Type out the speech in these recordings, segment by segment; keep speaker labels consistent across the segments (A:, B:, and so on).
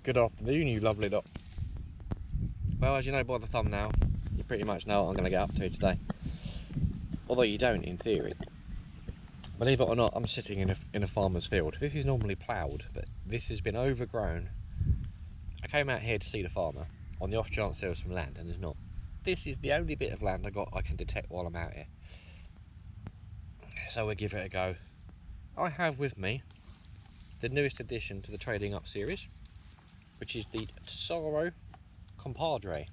A: Good afternoon, you lovely lot. Well, as you know by the thumbnail, you pretty much know what I'm going to get up to today. Although you don't in theory. Believe it or not, I'm sitting in a farmer's field. This is normally ploughed, but this has been overgrown. I came out here to see the farmer on the off chance there was some land, and there's not. This is the only bit of land I can detect while I'm out here. So we'll give it a go. I have with me the newest addition to the Trading Up series, which is the Tesoro Compadre.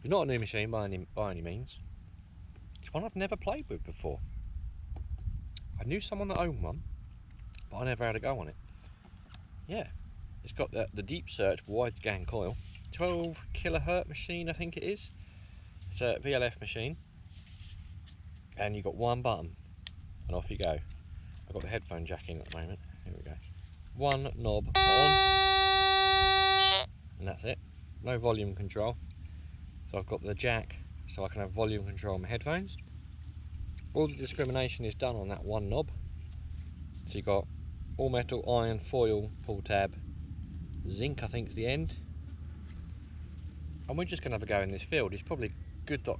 A: It's not a new machine by any means. It's one I've never played with before. I knew someone that owned one, but I never had a go on it. Yeah, it's got the deep search wide scan coil, 12 kilohertz machine I think it is. It's a VLF machine, and you've got one button, and off you go. I've got the headphone jack in at the moment. Here we go. One knob on, and that's it. No volume control. So I've got the jack, so I can have volume control on my headphones. All the discrimination is done on that one knob. So you've got all metal, iron, foil, pull tab, zinc I think is the end. And we're just going to have a go in this field. It's probably good that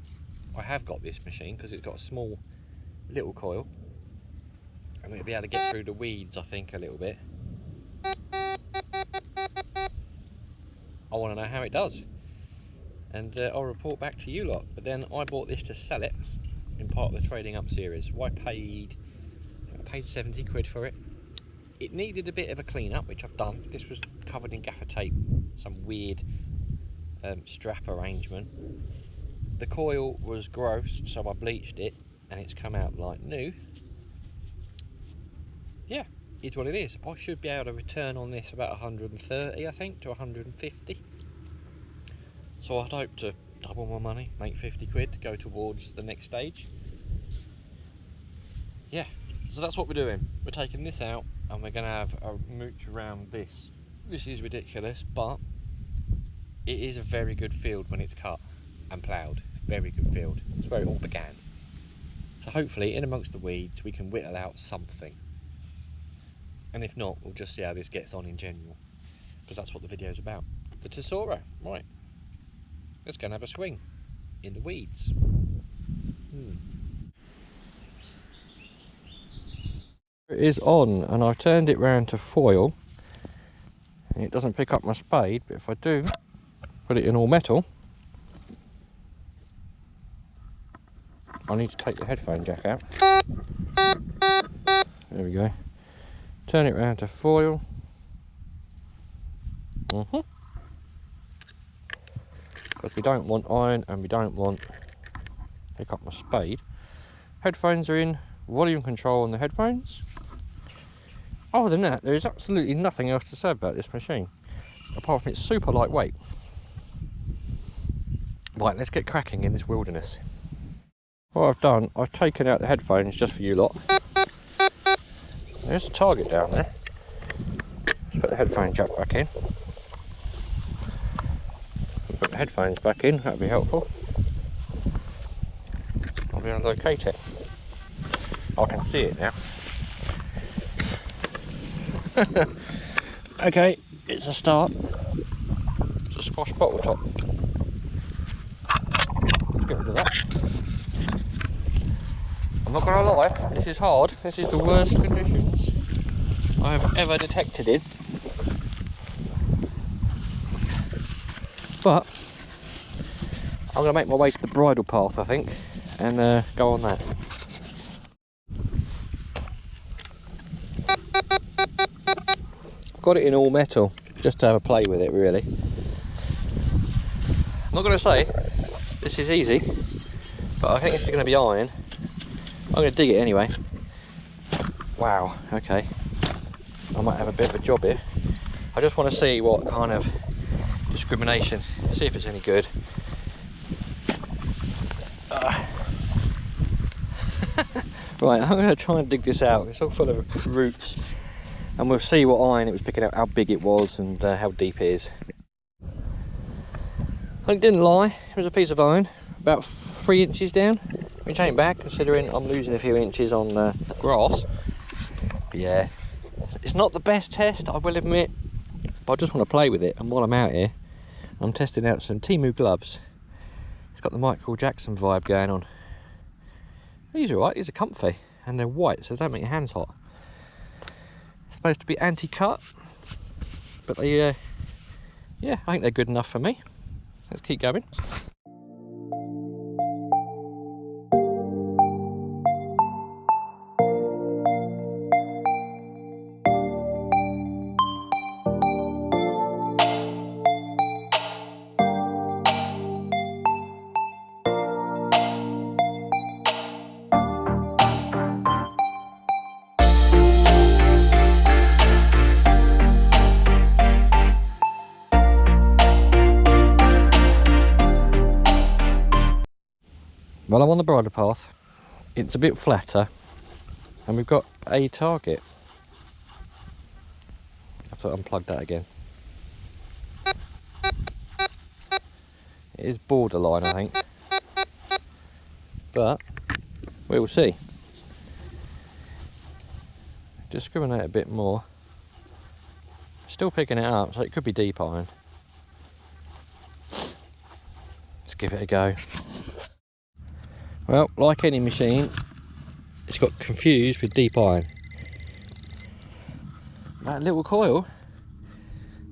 A: I have got this machine because it's got a small little coil. And we'll be able to get through the weeds I think a little bit. I want to know how it does. And I'll report back to you lot. But then I bought this to sell it in part of the Trading Up series. I paid 70 quid for it. It needed a bit of a clean up, which I've done. This was covered in gaffer tape, some weird strap arrangement. The coil was gross, so I bleached it and it's come out like new. Yeah, it's what it is. I should be able to return on this about 130 I think to 150. So I'd hope to double my money, make 50 quid to go towards the next stage. Yeah, so that's what we're doing. We're taking this out and we're going to have a mooch around this. This is ridiculous, but it is a very good field when it's cut and ploughed. Very good field. It's where it all began. So hopefully in amongst the weeds we can whittle out something. And if not, we'll just see how this gets on in general, because that's what the video's about. The Tesoro, right. Let's go and have a swing in the weeds. It is on, and I've turned it round to foil, and it doesn't pick up my spade, but if I do put it in all metal, I need to take the headphone jack out. There we go. Turn it round to foil. Because we don't want iron and we don't want pick up my spade. Headphones are in, volume control on the headphones. Other than that, there is absolutely nothing else to say about this machine, apart from it's super lightweight. Right, let's get cracking in this wilderness. What I've done, I've taken out the headphones just for you lot. There's a target down there. Let's put the headphone jack back in. Put the headphones back in, that'd be helpful. I'll be able to locate it. I can see it now. Okay, it's a start. It's a squash bottle top. Let's get rid of that. I'm not going to lie, this is hard. This is the worst conditions I have ever detected in. But I'm going to make my way to the bridle path, I think, and go on that. Got it in all metal, just to have a play with it really. I'm not going to say this is easy, but I think it's going to be iron. I'm going to dig it anyway. Wow, okay. I might have a bit of a job here. I just want to see what kind of discrimination, see if it's any good. Right, I'm going to try and dig this out. It's all full of roots, and we'll see what iron it was picking up, how big it was, and how deep it is. I didn't lie, it was a piece of iron, about 3 inches down, which ain't bad considering I'm losing a few inches on the grass. But yeah, it's not the best test, I will admit. but I just want to play with it, and while I'm out here I'm testing out some Temu gloves. It's got the Michael Jackson vibe going on. These are alright, these are comfy, and they're white so they don't make your hands hot. It's supposed to be anti-cut, but they yeah, I think they're good enough for me. Let's keep going. Well, I'm on the bridle path. It's a bit flatter, and we've got a target. I have to unplug that again. It is borderline, I think, but we will see. Discriminate a bit more. Still picking it up, so it could be deep iron. Let's give it a go. Well, like any machine, it's got confused with deep iron. That little coil,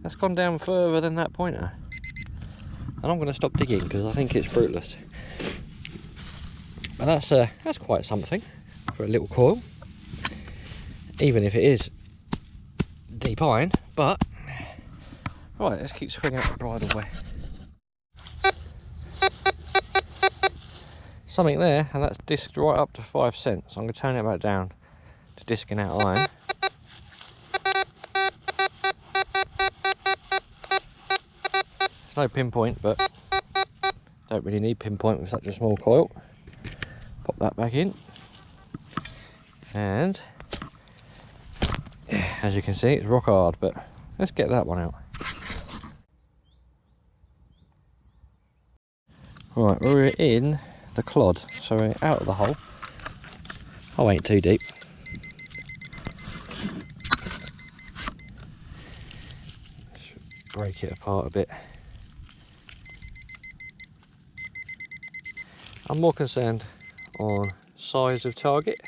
A: that's gone down further than that pointer. And I'm going to stop digging because I think it's fruitless. But that's quite something for a little coil. Even if it is deep iron, but... Right, let's keep swinging up the bridle way. Something there, and that's disked right up to 5 cents. I'm going to turn it back down to disking out iron. There's no pinpoint, but don't really need pinpoint with such a small coil. Pop that back in, and yeah, as you can see, it's rock hard, but let's get that one out. Right, we're in the clod, so we're out of the hole. Oh, ain't too deep. Let's break it apart a bit. I'm more concerned on size of target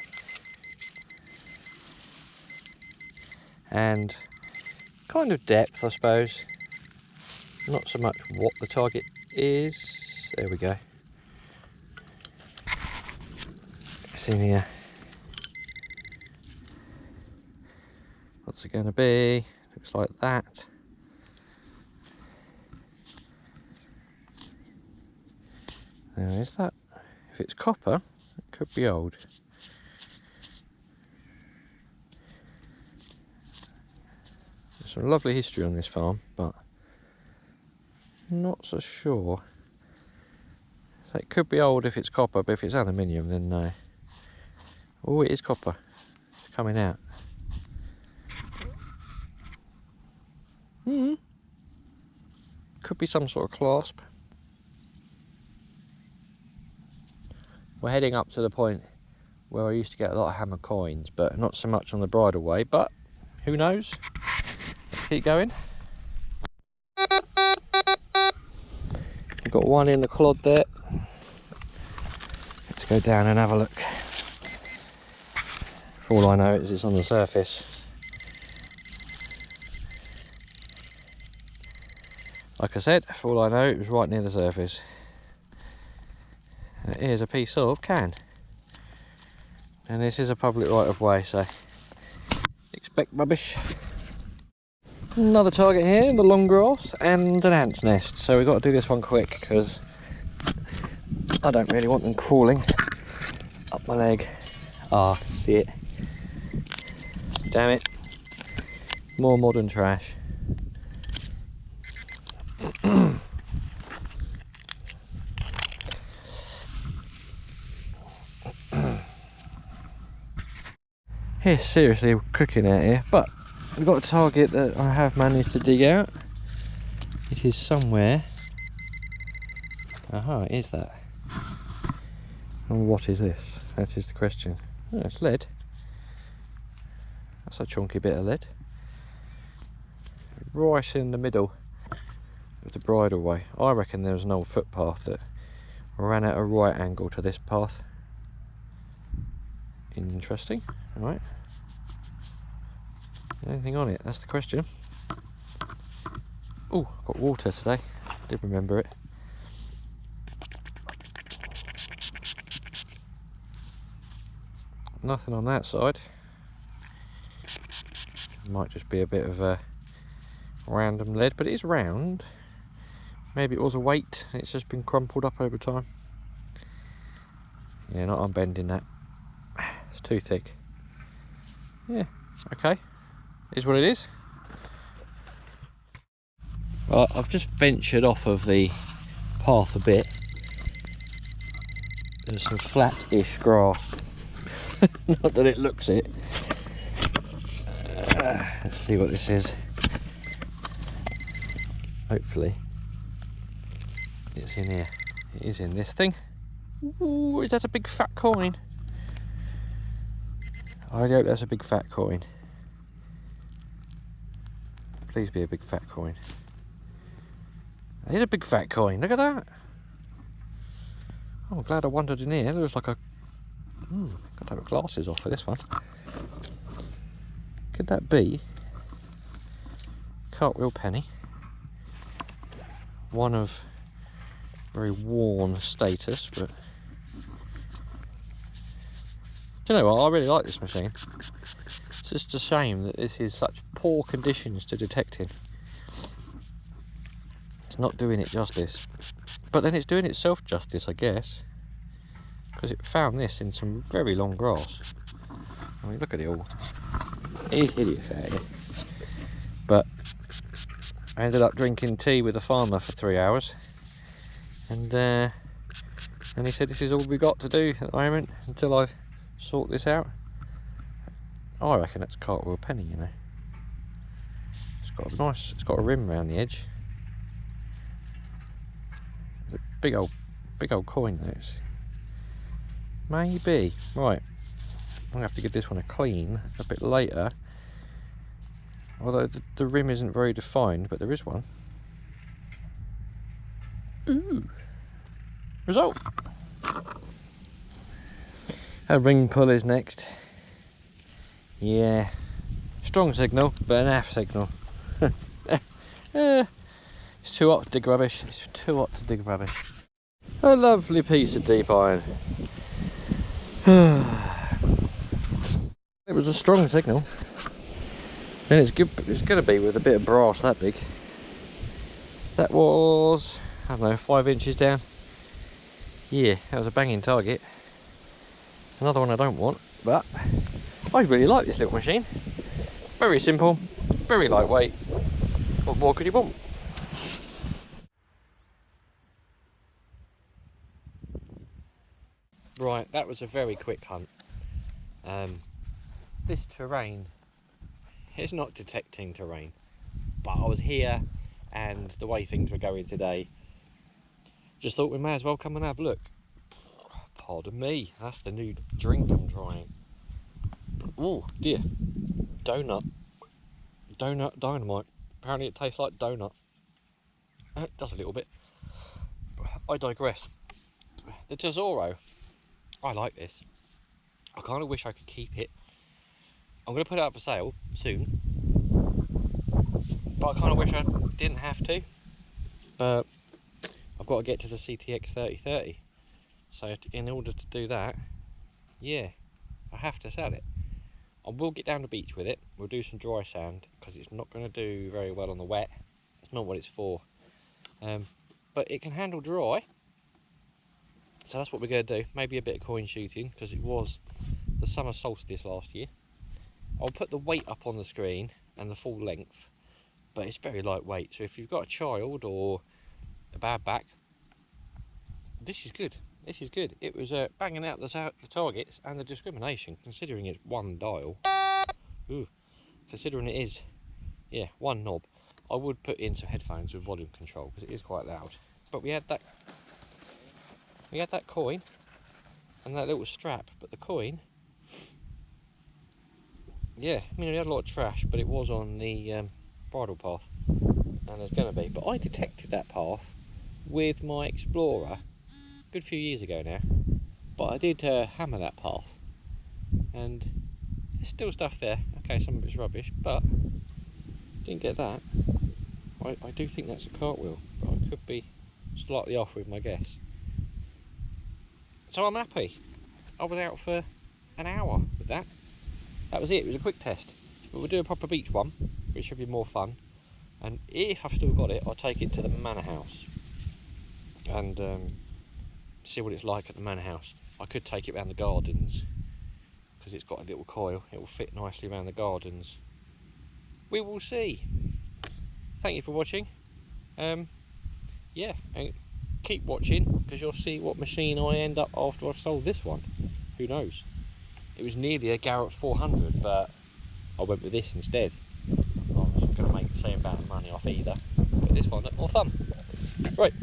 A: and kind of depth, I suppose. Not so much what the target is. There we go. In here, what's it going to be? Looks like that. Now, is that, if it's copper, it could be old. There's some lovely history on this farm, but not so sure. So it could be old if it's copper, but if it's aluminium, then no. Oh, it is copper. It's coming out. Could be some sort of clasp. We're heading up to the point where I used to get a lot of hammer coins, but not so much on the bridle way, but who knows? Let's keep going. We've got one in the clod there. Let's go down and have a look. For all I know, it's on the surface. Like I said, for all I know, it was right near the surface. And here's a piece of can. And this is a public right of way, so expect rubbish. Another target here in the long grass and an ant's nest. So we've got to do this one quick because I don't really want them crawling up my leg. Ah, see it. Damn it. More modern trash. Yeah, seriously, we're cooking out here, but we've got a target that I have managed to dig out. It is somewhere. Aha, it is that. And what is this? That is the question. Oh, it's lead. That's a chunky bit of lead. right in the middle of the bridleway. I reckon there was an old footpath that ran at a right angle to this path. Interesting. Right. Anything on it? That's the question. Oh, got water today. Did remember it. Nothing on that side. Might just be a bit of a random lead, but it is round. Maybe it was a weight, it's just been crumpled up over time. Yeah, not unbending that. It's too thick. Yeah, okay. Is what it is. Well, I've just ventured off of the path a bit. There's some flat-ish grass. Not that it looks it. Let's see what this is. Hopefully it's in here. It is in this thing. Ooh, is that a big fat coin? I hope that's a big fat coin. Please be a big fat coin. It is a big fat coin, look at that. Oh, I'm glad I wandered in here. There was like a... got to have glasses off for this one. Could that be cartwheel penny? One of very worn status, but do you know what? I really like this machine. It's just a shame that this is such poor conditions to detect in. It's not doing it justice, but then it's doing itself justice, I guess, because it found this in some very long grass. I mean, look at it all. It is hideous out here. But I ended up drinking tea with a farmer for 3 hours, and he said this is all we got to do at the moment until I sort this out. I reckon that's cartwheel penny, you know. It's got a nice, it's got a rim around the edge. It's a big old coin though. Maybe. Right. I'm gonna have to give this one a clean a bit later. Although the rim isn't very defined, but there is one. Ooh. Result. A ring pull is next. Yeah. Strong signal, but an AF signal. It's too hot to dig rubbish. It's too hot to dig rubbish. A lovely piece of deep iron. It was a strong signal. And it's good. It's going to be with a bit of brass that big. That was, I don't know, 5 inches down. Yeah, that was a banging target. Another one I don't want, but I really like this little machine. Very simple, very lightweight. What more could you want? Right, that was a very quick hunt. This terrain, it's not detecting terrain, but I was here and the way things were going today, just thought we may as well come and have a look. Pardon me, that's the new drink I'm trying. Oh dear, donut dynamite. Apparently it tastes like donut. It does a little bit. I digress. The Tesoro, I like this. I kind of wish I could keep it. I'm going to put it up for sale soon, but I kind of wish I didn't have to. But I've got to get to the CTX 3030, so in order to do that, yeah, I have to sell it. I will get down the beach with it. We'll do some dry sand because it's not going to do very well on the wet. It's not what it's for. But it can handle dry, so that's what we're going to do. Maybe a bit of coin shooting because it was the summer solstice last year. I'll put the weight up on the screen and the full length, but it's very lightweight, so if you've got a child or a bad back, this is good. This is good. It was banging out the targets and the discrimination, considering it's one dial. Ooh, considering it is, yeah, one knob. I would put in some headphones with volume control because it is quite loud. But we had that coin and that little strap, but the coin, yeah, I mean, we had a lot of trash, but it was on the bridle path, and there's going to be. But I detected that path with my Explorer a good few years ago now. But I did hammer that path, and there's still stuff there. Okay, some of it's rubbish, but didn't get that. I do think that's a cartwheel, but I could be slightly off with my guess. So I'm happy. I was out for an hour with that. That was it. It was a quick test. But we'll do a proper beach one, which should be more fun. And if I've still got it, I'll take it to the manor house and see what it's like at the manor house. I could take it around the gardens because it's got a little coil. It will fit nicely around the gardens. We will see. Thank you for watching. Yeah, and keep watching because you'll see what machine I end up after I've sold this one. Who knows? It was nearly a Garrett 400, but I went with this instead. I was going to make the same amount of money off either, but this one looked more fun. Right,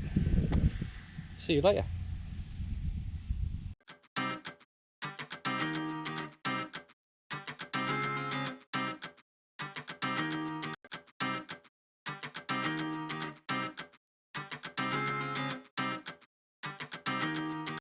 A: see you later.